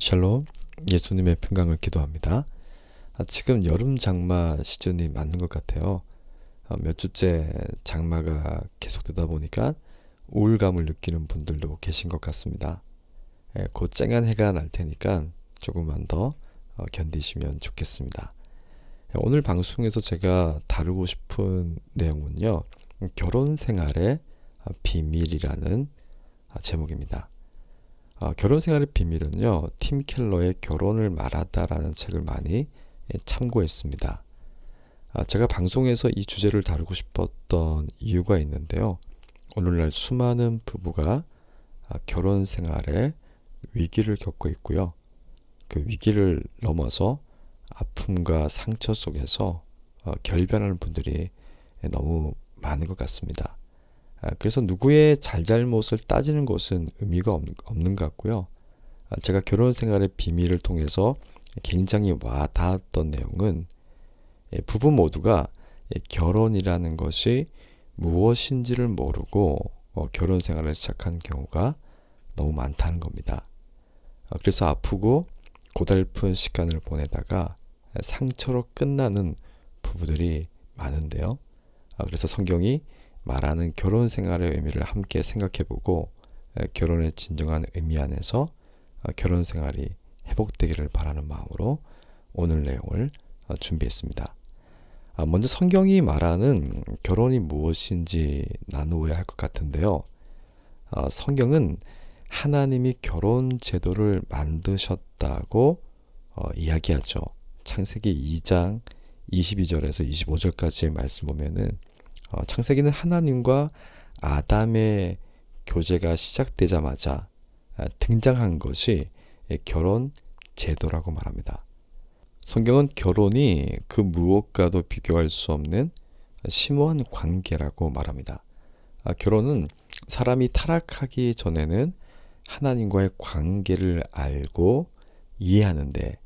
샬롬, 예수님의 평강을 기도합니다. 지금 여름 장마 시즌이 맞는 것 같아요. 몇 주째 장마가 계속되다 보니까 우울감을 느끼는 분들도 계신 것 같습니다. 곧 쨍한 해가 날 테니까 조금만 더 견디시면 좋겠습니다. 오늘 방송에서 제가 다루고 싶은 내용은요, 결혼 생활의 비밀이라는 제목입니다. 결혼 생활의 비밀은요, 팀 켈러의 결혼을 말하다라는 책을 많이 참고했습니다. 제가 방송에서 이 주제를 다루고 싶었던 이유가 있는데요. 오늘날 수많은 부부가 결혼 생활에 위기를 겪고 있고요. 그 위기를 넘어서 아픔과 상처 속에서 결별하는 분들이 너무 많은 것 같습니다. 그래서 누구의 잘잘못을 따지는 것은 의미가 없는 것 같고요. 제가 결혼 생활의 비밀을 통해서 굉장히 와닿았던 내용은 부부 모두가 결혼이라는 것이 무엇인지를 모르고 결혼 생활을 시작한 경우가 너무 많다는 겁니다. 그래서 아프고 고달픈 시간을 보내다가 상처로 끝나는 부부들이 많은데요. 그래서 성경이 말하는 결혼 생활의 의미를 함께 생각해보고 결혼의 진정한 의미 안에서 결혼 생활이 회복되기를 바라는 마음으로 오늘 내용을 준비했습니다. 먼저 성경이 말하는 결혼이 무엇인지 나누어야 할 것 같은데요. 성경은 하나님이 결혼 제도를 만드셨다고 이야기하죠. 창세기 2장 22절에서 25절까지의 말씀 보면은 창세기는 하나님과 아담의 교제가 시작되자마자 등장한 것이 결혼 제도라고 말합니다. 성경은 결혼이 그 무엇과도 비교할 수 없는 심오한 관계라고 말합니다. 결혼은 사람이 타락하기 전에는 하나님과의 관계를 알고 이해하는데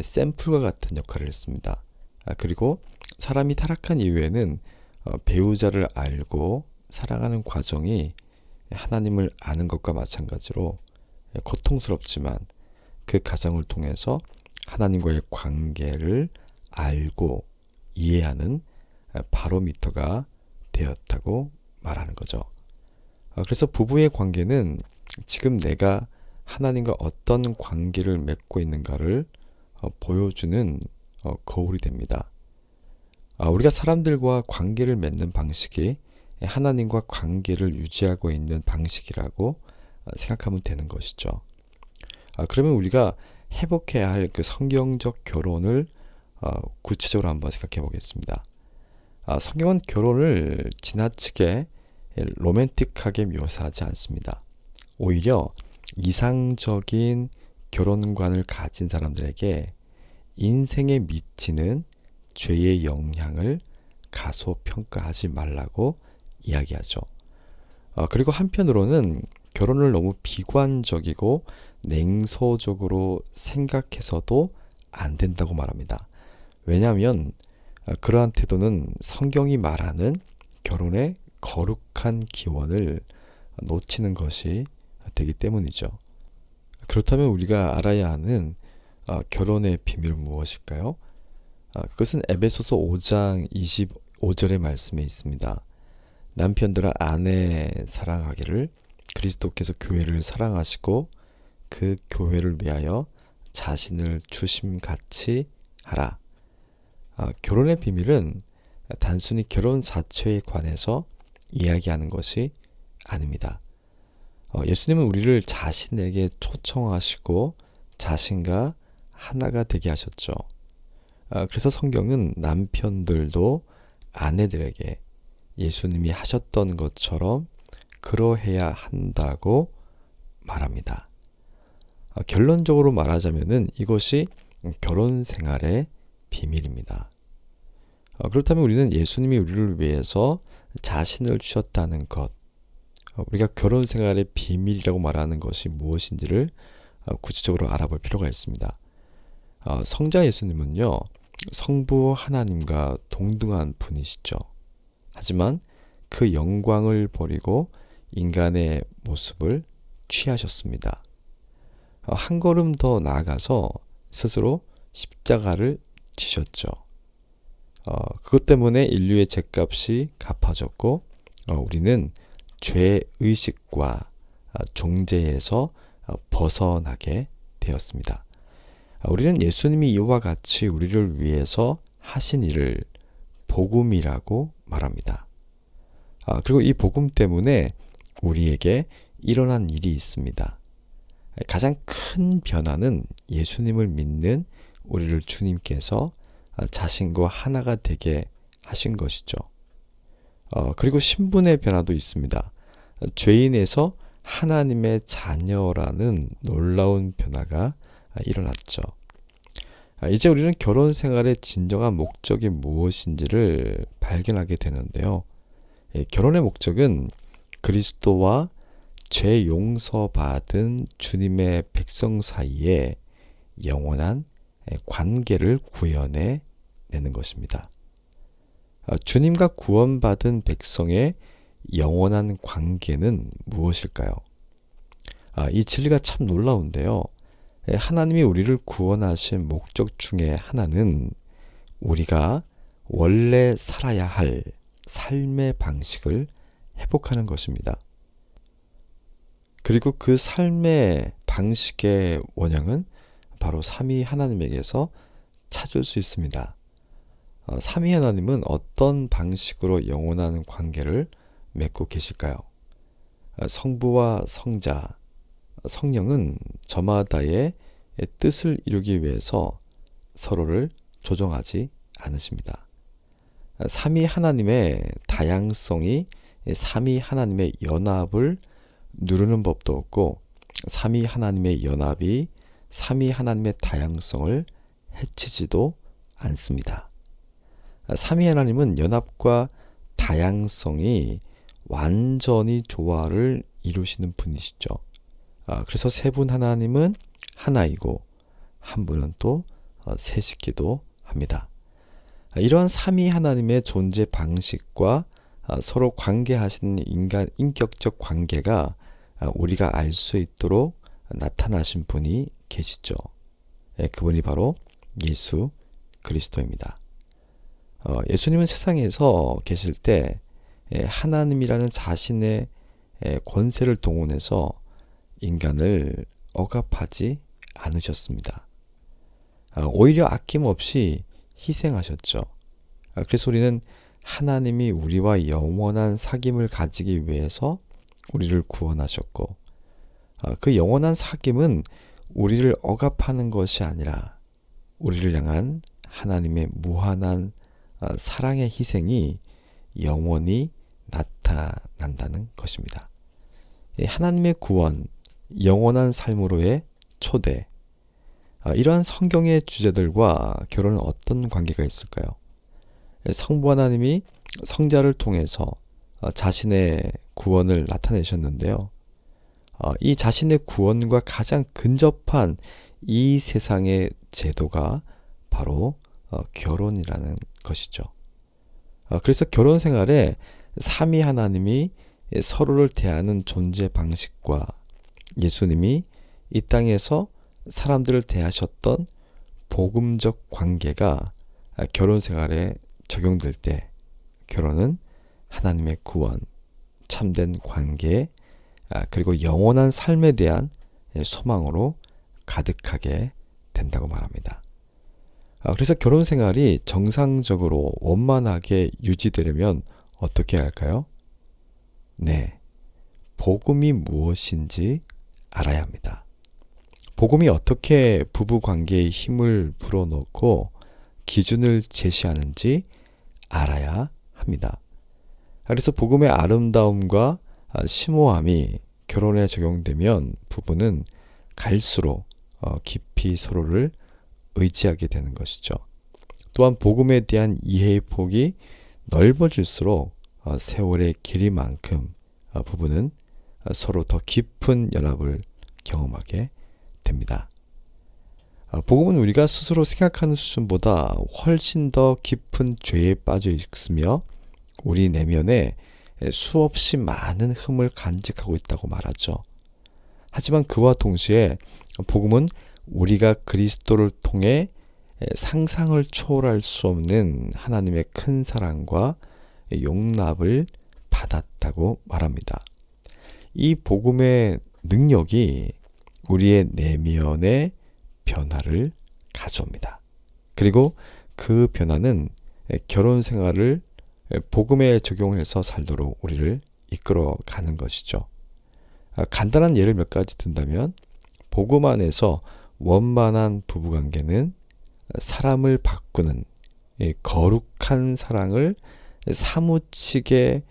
샘플과 같은 역할을 했습니다. 그리고 사람이 타락한 이후에는 배우자를 알고 사랑하는 과정이 하나님을 아는 것과 마찬가지로 고통스럽지만 그 과정을 통해서 하나님과의 관계를 알고 이해하는 바로미터가 되었다고 말하는 거죠. 그래서 부부의 관계는 지금 내가 하나님과 어떤 관계를 맺고 있는가를 보여주는 거울이 됩니다. 우리가 사람들과 관계를 맺는 방식이 하나님과 관계를 유지하고 있는 방식이라고 생각하면 되는 것이죠. 그러면 우리가 회복해야 할 그 성경적 결혼을 구체적으로 한번 생각해 보겠습니다. 성경은 결혼을 지나치게 로맨틱하게 묘사하지 않습니다. 오히려 이상적인 결혼관을 가진 사람들에게 인생에 미치는 죄의 영향을 가소평가하지 말라고 이야기하죠. 그리고 한편으로는 결혼을 너무 비관적이고 냉소적으로 생각해서도 안 된다고 말합니다. 왜냐하면 그러한 태도는 성경이 말하는 결혼의 거룩한 기원을 놓치는 것이 되기 때문이죠. 그렇다면 우리가 알아야 하는 결혼의 비밀은 무엇일까요? 그것은 에베소서 5장 25절의 말씀에 있습니다. 남편들아 아내 사랑하기를 그리스도께서 교회를 사랑하시고 그 교회를 위하여 자신을 주심같이 하라. 결혼의 비밀은 단순히 결혼 자체에 관해서 이야기하는 것이 아닙니다. 예수님은 우리를 자신에게 초청하시고 자신과 하나가 되게 하셨죠. 그래서 성경은 남편들도 아내들에게 예수님이 하셨던 것처럼 그러해야 한다고 말합니다. 결론적으로 말하자면은 이것이 결혼 생활의 비밀입니다. 그렇다면 우리는 예수님이 우리를 위해서 자신을 주셨다는 것, 우리가 결혼 생활의 비밀이라고 말하는 것이 무엇인지를 구체적으로 알아볼 필요가 있습니다. 성자 예수님은요, 성부 하나님과 동등한 분이시죠. 하지만 그 영광을 버리고 인간의 모습을 취하셨습니다. 한 걸음 더 나아가서 스스로 십자가를 지셨죠. 그것 때문에 인류의 죗값이 갚아졌고 우리는 죄의식과 종죄에서 벗어나게 되었습니다. 우리는 예수님이 이와 같이 우리를 위해서 하신 일을 복음이라고 말합니다. 그리고 이 복음 때문에 우리에게 일어난 일이 있습니다. 가장 큰 변화는 예수님을 믿는 우리를 주님께서 자신과 하나가 되게 하신 것이죠. 그리고 신분의 변화도 있습니다. 죄인에서 하나님의 자녀라는 놀라운 변화가 일어났죠. 이제 우리는 결혼 생활의 진정한 목적이 무엇인지를 발견하게 되는데요. 결혼의 목적은 그리스도와 죄 용서받은 주님의 백성 사이에 영원한 관계를 구현해 내는 것입니다. 주님과 구원받은 백성의 영원한 관계는 무엇일까요? 이 진리가 참 놀라운데요. 하나님이 우리를 구원하신 목적 중에 하나는 우리가 원래 살아야 할 삶의 방식을 회복하는 것입니다. 그리고 그 삶의 방식의 원형은 바로 삼위 하나님에게서 찾을 수 있습니다. 삼위 하나님은 어떤 방식으로 영원한 관계를 맺고 계실까요? 성부와 성자, 성령은 저마다의 뜻을 이루기 위해서 서로를 조정하지 않으십니다. 삼위 하나님의 다양성이 삼위 하나님의 연합을 누르는 법도 없고 삼위 하나님의 연합이 삼위 하나님의 다양성을 해치지도 않습니다. 삼위 하나님은 연합과 다양성이 완전히 조화를 이루시는 분이시죠. 그래서 세 분 하나님은 하나이고 한 분은 또 셋이기도 합니다. 이러한 삼위 하나님의 존재 방식과 서로 관계하시는 인격적 관계가 우리가 알 수 있도록 나타나신 분이 계시죠. 그분이 바로 예수 그리스도입니다. 예수님은 세상에서 계실 때 하나님이라는 자신의 권세를 동원해서 인간을 억압하지 않으셨습니다. 오히려 아낌없이 희생하셨죠. 그래서 우리는 하나님이 우리와 영원한 사귐을 가지기 위해서 우리를 구원하셨고 그 영원한 사귐은 우리를 억압하는 것이 아니라 우리를 향한 하나님의 무한한 사랑의 희생이 영원히 나타난다는 것입니다. 하나님의 구원, 영원한 삶으로의 초대, 이러한 성경의 주제들과 결혼은 어떤 관계가 있을까요? 성부 하나님이 성자를 통해서 자신의 구원을 나타내셨는데요. 이 자신의 구원과 가장 근접한 이 세상의 제도가 바로 결혼이라는 것이죠. 그래서 결혼 생활에 삼위 하나님이 서로를 대하는 존재 방식과 예수님이 이 땅에서 사람들을 대하셨던 복음적 관계가 결혼 생활에 적용될 때 결혼은 하나님의 구원, 참된 관계, 그리고 영원한 삶에 대한 소망으로 가득하게 된다고 말합니다. 그래서 결혼 생활이 정상적으로 원만하게 유지되려면 어떻게 해야 할까요? 네, 복음이 무엇인지 알아야 합니다. 복음이 어떻게 부부 관계에 힘을 불어넣고 기준을 제시하는지 알아야 합니다. 그래서 복음의 아름다움과 심오함이 결혼에 적용되면 부부는 갈수록 깊이 서로를 의지하게 되는 것이죠. 또한 복음에 대한 이해의 폭이 넓어질수록 세월의 길이만큼 부부는 서로 더 깊은 연합을 경험하게 됩니다. 복음은 우리가 스스로 생각하는 수준보다 훨씬 더 깊은 죄에 빠져 있으며 우리 내면에 수없이 많은 흠을 간직하고 있다고 말하죠. 하지만 그와 동시에 복음은 우리가 그리스도를 통해 상상을 초월할 수 없는 하나님의 큰 사랑과 용납을 받았다고 말합니다. 이 복음의 능력이 우리의 내면의 변화를 가져옵니다. 그리고 그 변화는 결혼 생활을 복음에 적용해서 살도록 우리를 이끌어 가는 것이죠. 간단한 예를 몇 가지 든다면 복음 안에서 원만한 부부관계는 사람을 바꾸는 거룩한 사랑을 사무치게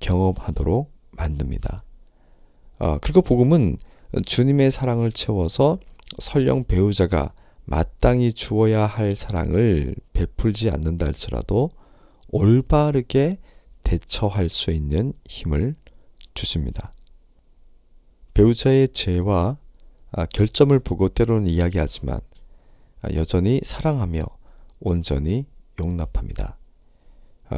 경험하도록 만듭니다. 그리고 복음은 주님의 사랑을 채워서 설령 배우자가 마땅히 주어야 할 사랑을 베풀지 않는다 할지라도 올바르게 대처할 수 있는 힘을 주십니다. 배우자의 죄와 결점을 보고 때로는 이야기하지만 여전히 사랑하며 온전히 용납합니다.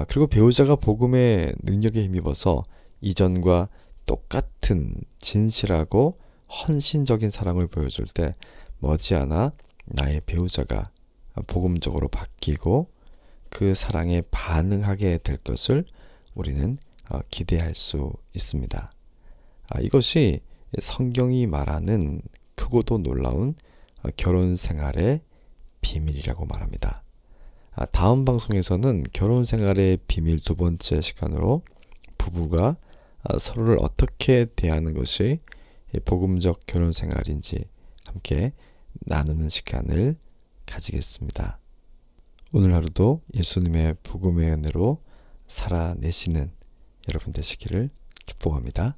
그리고 배우자가 복음의 능력에 힘입어서 이전과 똑같은 진실하고 헌신적인 사랑을 보여줄 때 머지않아 나의 배우자가 복음적으로 바뀌고 그 사랑에 반응하게 될 것을 우리는 기대할 수 있습니다. 이것이 성경이 말하는 크고도 놀라운 결혼 생활의 비밀이라고 말합니다. 다음 방송에서는 결혼 생활의 비밀 두 번째 시간으로 부부가 서로를 어떻게 대하는 것이 복음적 결혼 생활인지 함께 나누는 시간을 가지겠습니다. 오늘 하루도 예수님의 복음의 은혜로 살아내시는 여러분 되시기를 축복합니다.